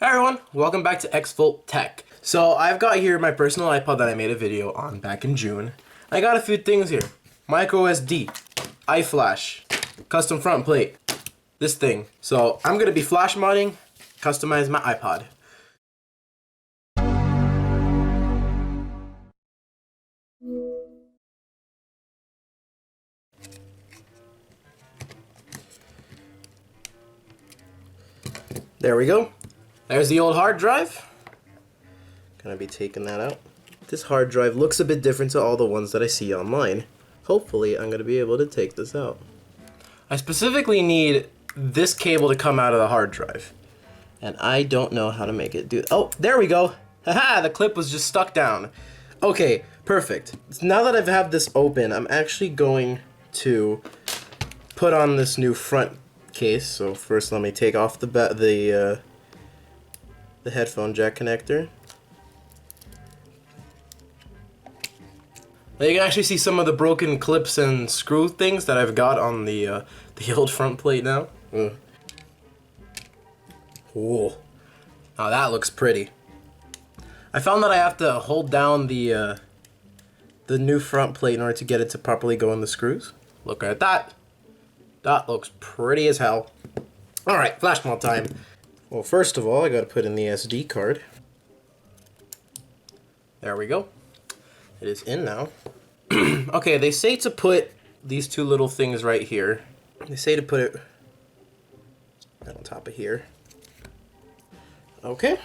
Hey everyone, welcome back to XVolt Tech. So I've got here my personal iPod that I made a video on back in June. I got a few things here. Micro SD, iFlash, custom front plate, this thing. So I'm gonna be flash modding, customize my iPod. There we go. There's the old hard drive. Gonna be taking that out. This hard drive looks a bit different to all the ones that I see online. Hopefully I'm gonna be able to take this out. I specifically need this cable to come out of the hard drive. And I don't know how to make it do. Oh, there we go. Haha, the clip was just stuck down. Okay, perfect. Now that I've had this open, I'm actually going to put on this new front case. So first let me take off the headphone jack connector. Now you can actually see some of the broken clips and screw things that I've got on the old front plate now. Oh, now that looks pretty. I found that I have to hold down the new front plate in order to get it to properly go in the screws. Look at that. That looks pretty as hell. All right, flash mod time. Well, first of all, I gotta put in the SD card. There we go. It is in now. Okay, they say to put these two little things right here. They say to put it right on top of here. Okay.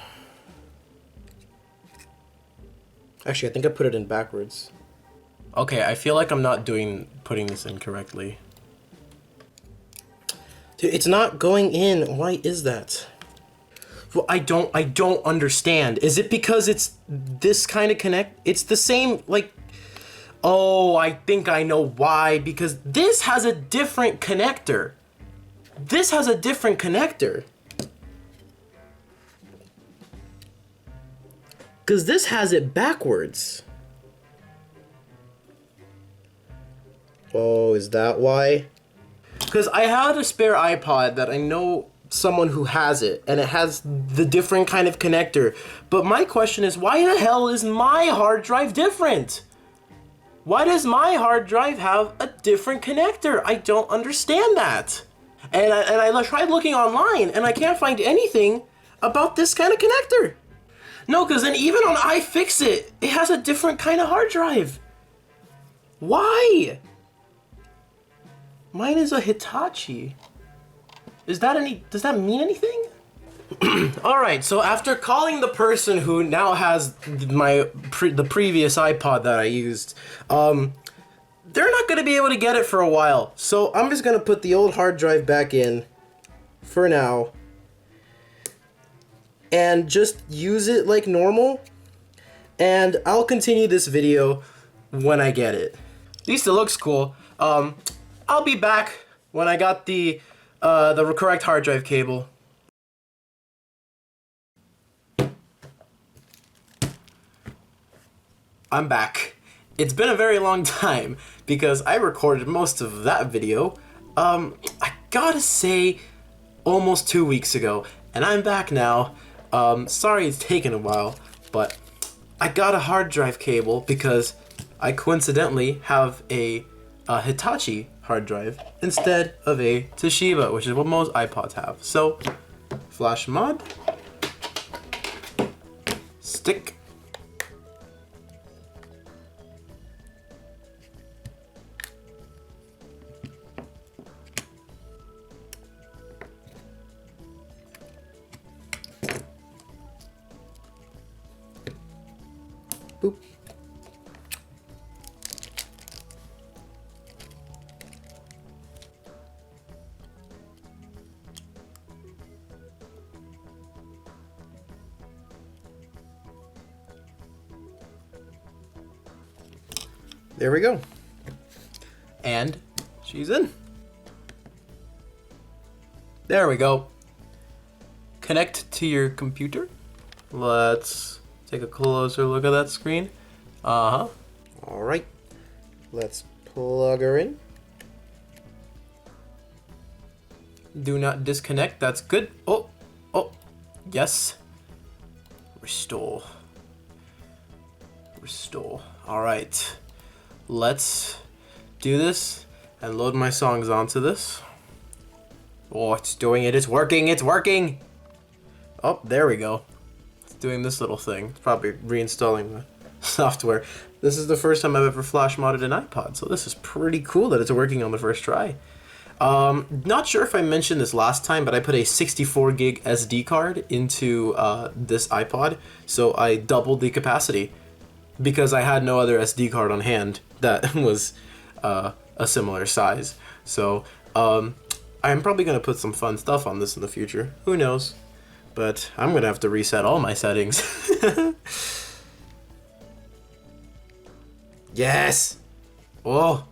Actually, I think I put it in backwards. Okay, I feel like I'm not putting this in correctly. Dude, it's not going in. Why is that? Well, I don't understand. Is it because it's this kind of connect? It's the same, like, oh, I think I know why. Because this has a different connector. This has a different connector. Because this has it backwards. Oh, is that why? Because I had a spare iPod that I know someone who has it, and it has the different kind of connector. But my question is, why the hell is my hard drive different? Why does my hard drive have a different connector? I don't understand that. And I tried looking online, and I can't find anything about this kind of connector. No, because then even on iFixit, it has a different kind of hard drive. Why? Mine is a Hitachi. Does that mean anything? Alright, so after calling the person who now has the previous iPod that I used, they're not gonna be able to get it for a while. So I'm just gonna put the old hard drive back in for now and just use it like normal, and I'll continue this video when I get it. At least it looks cool. I'll be back when I got the correct hard drive cable. I'm back. It's been a very long time because I recorded most of that video, I gotta say, almost 2 weeks ago, and I'm back now. Sorry it's taken a while, but I got a hard drive cable because I coincidentally have a Hitachi hard drive instead of a Toshiba, which is what most iPods have. So, flash mod, stick, boop. There we go. And she's in. There we go. Connect to your computer. Let's take a closer look at that screen. Uh-huh. All right. Let's plug her in. Do not disconnect. That's good. Oh, yes. Restore. Restore. Alright. Let's do this and load my songs onto this. Oh, it's doing it. It's working. It's working. Oh, there we go. It's doing this little thing. It's probably reinstalling the software. This is the first time I've ever flash modded an iPod, so this is pretty cool that it's working on the first try. Not sure if I mentioned this last time, but I put a 64 gig SD card into this iPod, so I doubled the capacity because I had no other SD card on hand that was a similar size. So I'm probably going to put some fun stuff on this in the future. Who knows? But I'm going to have to reset all my settings. Yes! Oh!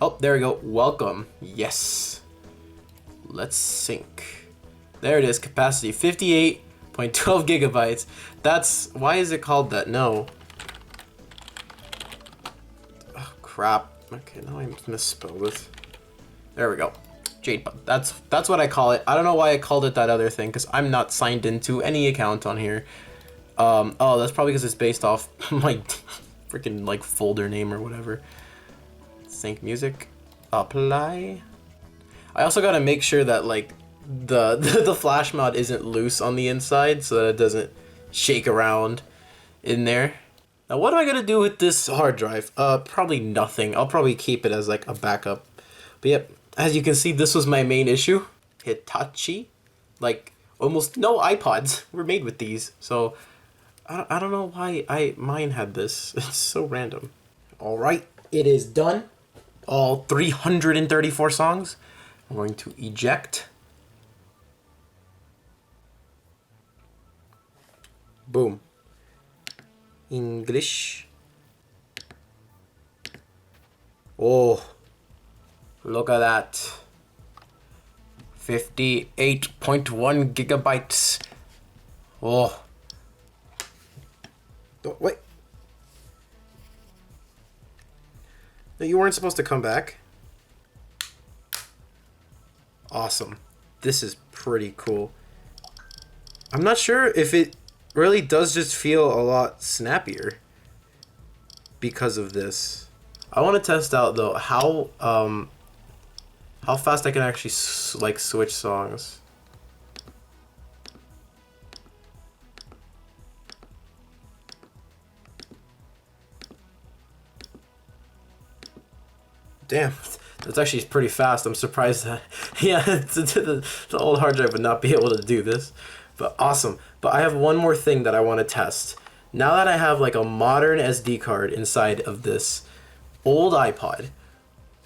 Oh, there we go. Welcome. Yes. Let's sync. There it is. Capacity 58.12 gigabytes. That's... Why is it called that? No. Oh, crap. Okay, now I misspelled it. There we go. JPod. That's what I call it. I don't know why I called it that other thing, because I'm not signed into any account on here. Oh, that's probably because it's based off my freaking like folder name or whatever. Sync music. Apply. I also gotta make sure that like the flash mod isn't loose on the inside so that it doesn't shake around in there. Now what am I gonna do with this hard drive? Probably nothing. I'll probably keep it as like a backup. But yep, as you can see, this was my main issue. Hitachi. Like almost no iPods were made with these. So I don't know why mine had this. It's so random. All right, it is done. All 334 songs. I'm going to eject. Boom. English. Oh, look at that. 58.1 gigabytes. Oh. Oh, wait. No, you weren't supposed to come back. Awesome. This is pretty cool. I'm not sure if it really does just feel a lot snappier because of this. I want to test out though how fast I can actually like switch songs. Damn, that's actually pretty fast. I'm surprised that, yeah, the old hard drive would not be able to do this. But awesome. But I have one more thing that I want to test. Now that I have like a modern SD card inside of this old iPod,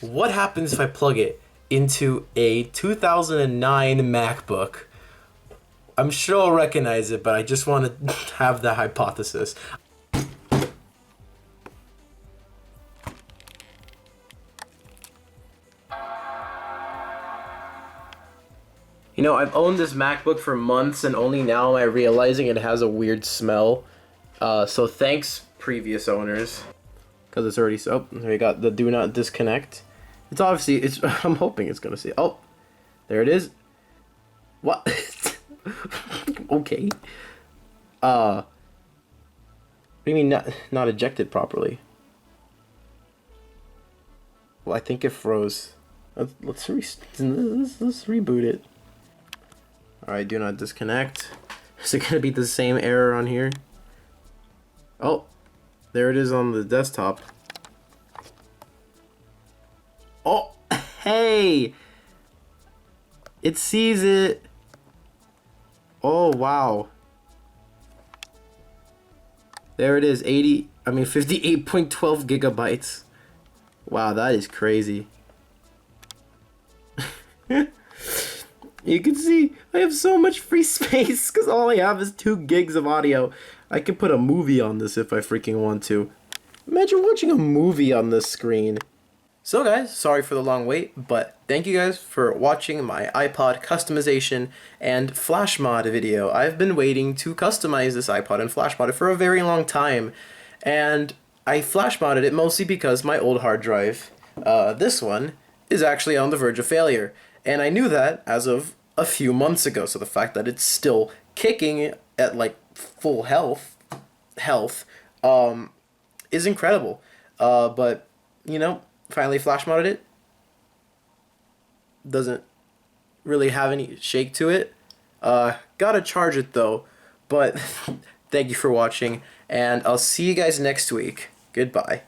what happens if I plug it into a 2009 MacBook? I'm sure I'll recognize it, but I just want to have the hypothesis. You know, I've owned this MacBook for months and only now am I realizing it has a weird smell. So thanks, previous owners. Because it's already... Oh, we got the do not disconnect. It's obviously... I'm hoping it's going to say... Oh, there it is. What? Okay. What do you mean not ejected properly? Well, I think it froze. Let's reboot it. Alright, do not disconnect. Is it gonna be the same error on here? Oh, there it is on the desktop. Oh, hey! It sees it. Oh, wow. There it is, 58.12 gigabytes. Wow, that is crazy. You can see I have so much free space because all I have is 2 gigs of audio. I can put a movie on this if I freaking want to. Imagine watching a movie on this screen. So guys, sorry for the long wait, but thank you guys for watching my iPod customization and flash mod video. I've been waiting to customize this iPod and flash mod it for a very long time. And I flash modded it mostly because my old hard drive, this one, is actually on the verge of failure. And I knew that as of a few months ago, so the fact that it's still kicking at like full health is incredible. But you know, finally flash modded it. Doesn't really have any shake to it. Gotta charge it though. But thank you for watching, and I'll see you guys next week. Goodbye.